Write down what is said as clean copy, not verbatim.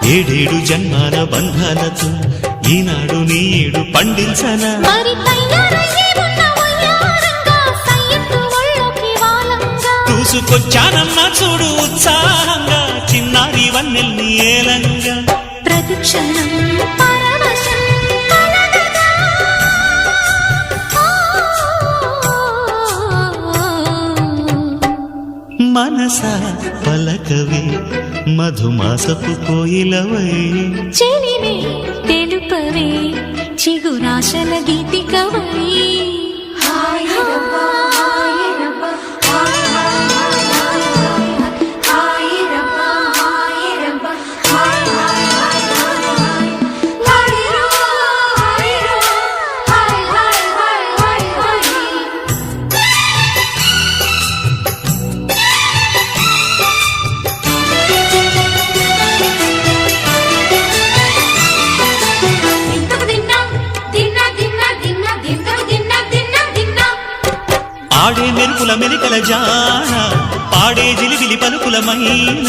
ఏడేడు జన్మాల బంధాలతో ఈనాడు నీడు పండించనా చూసుకొచ్చానన్నా చూడు ఉత్సాహంగా చిన్నారి వన్నెల్ని ఏలంగా ప్రతిక్షణం మనసా పలకవే మధుమాసపు కోయిలవై చెలిమే తెలుపవే చిగురాశల గీతికవై ఆడే మెరుపుల మెలికల జాన పాడే జిలిబిలి పలుకులమైన